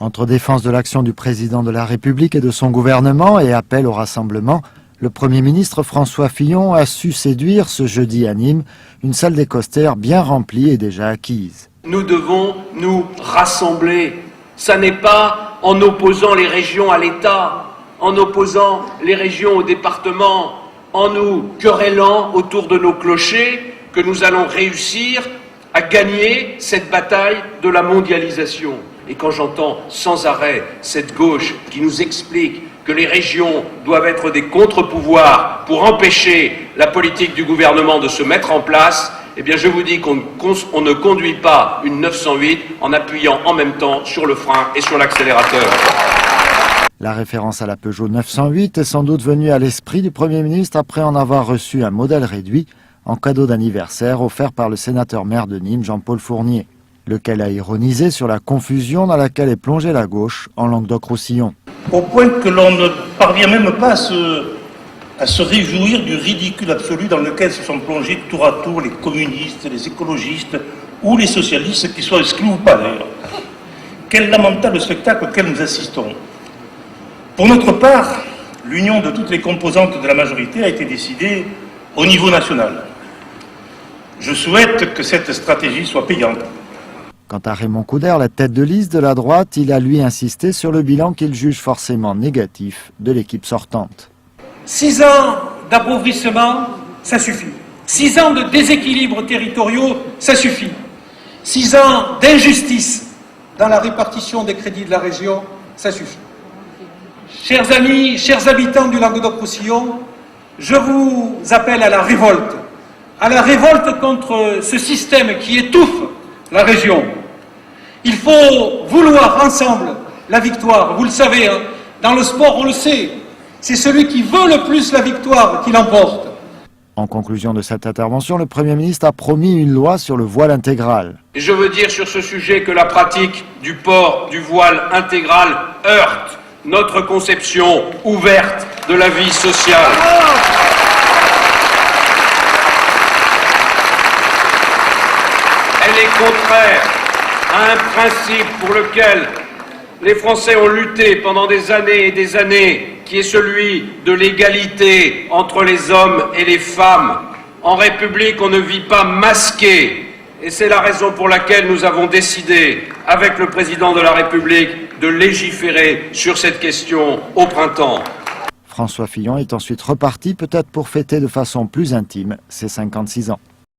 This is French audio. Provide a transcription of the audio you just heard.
Entre défense de l'action du président de la République et de son gouvernement et appel au rassemblement, le Premier ministre François Fillon a su séduire ce jeudi à Nîmes une salle des Costères bien remplie et déjà acquise. Nous devons nous rassembler. Ça n'est pas en opposant les régions à l'État, en opposant les régions au département, en nous querellant autour de nos clochers que nous allons réussir à gagner cette bataille de la mondialisation. Et quand j'entends sans arrêt cette gauche qui nous explique que les régions doivent être des contre-pouvoirs pour empêcher la politique du gouvernement de se mettre en place, eh bien je vous dis qu'on ne conduit pas une 908 en appuyant en même temps sur le frein et sur l'accélérateur. La référence à la Peugeot 908 est sans doute venue à l'esprit du Premier ministre après en avoir reçu un modèle réduit en cadeau d'anniversaire offert par le sénateur-maire de Nîmes, Jean-Paul Fournier, lequel a ironisé sur la confusion dans laquelle est plongée la gauche en Languedoc-Roussillon. Au point que l'on ne parvient même pas à se réjouir du ridicule absolu dans lequel se sont plongés tour à tour les communistes, les écologistes ou les socialistes, qu'ils soient exclus ou pas d'ailleurs. Quel lamentable spectacle auquel nous assistons. Pour notre part, l'union de toutes les composantes de la majorité a été décidée au niveau national. Je souhaite que cette stratégie soit payante. Quant à Raymond Couder, la tête de liste de la droite, il a lui insisté sur le bilan qu'il juge forcément négatif de l'équipe sortante. 6 ans d'appauvrissement, ça suffit. 6 ans de déséquilibres territoriaux, ça suffit. 6 ans d'injustice dans la répartition des crédits de la région, ça suffit. Chers amis, chers habitants du Languedoc-Roussillon, je vous appelle à la révolte contre ce système qui étouffe la région. Il faut vouloir ensemble la victoire. Vous le savez, hein, dans le sport, on le sait. C'est celui qui veut le plus la victoire qui l'emporte. En conclusion de cette intervention, le Premier ministre a promis une loi sur le voile intégral. Et je veux dire sur ce sujet que la pratique du port du voile intégral heurte notre conception ouverte de la vie sociale. Elle est contraire à un principe pour lequel les Français ont lutté pendant des années et des années, qui est celui de l'égalité entre les hommes et les femmes. En République, on ne vit pas masqué. Et c'est la raison pour laquelle nous avons décidé, avec le président de la République, de légiférer sur cette question au printemps. François Fillon est ensuite reparti, peut-être pour fêter de façon plus intime ses 56 ans.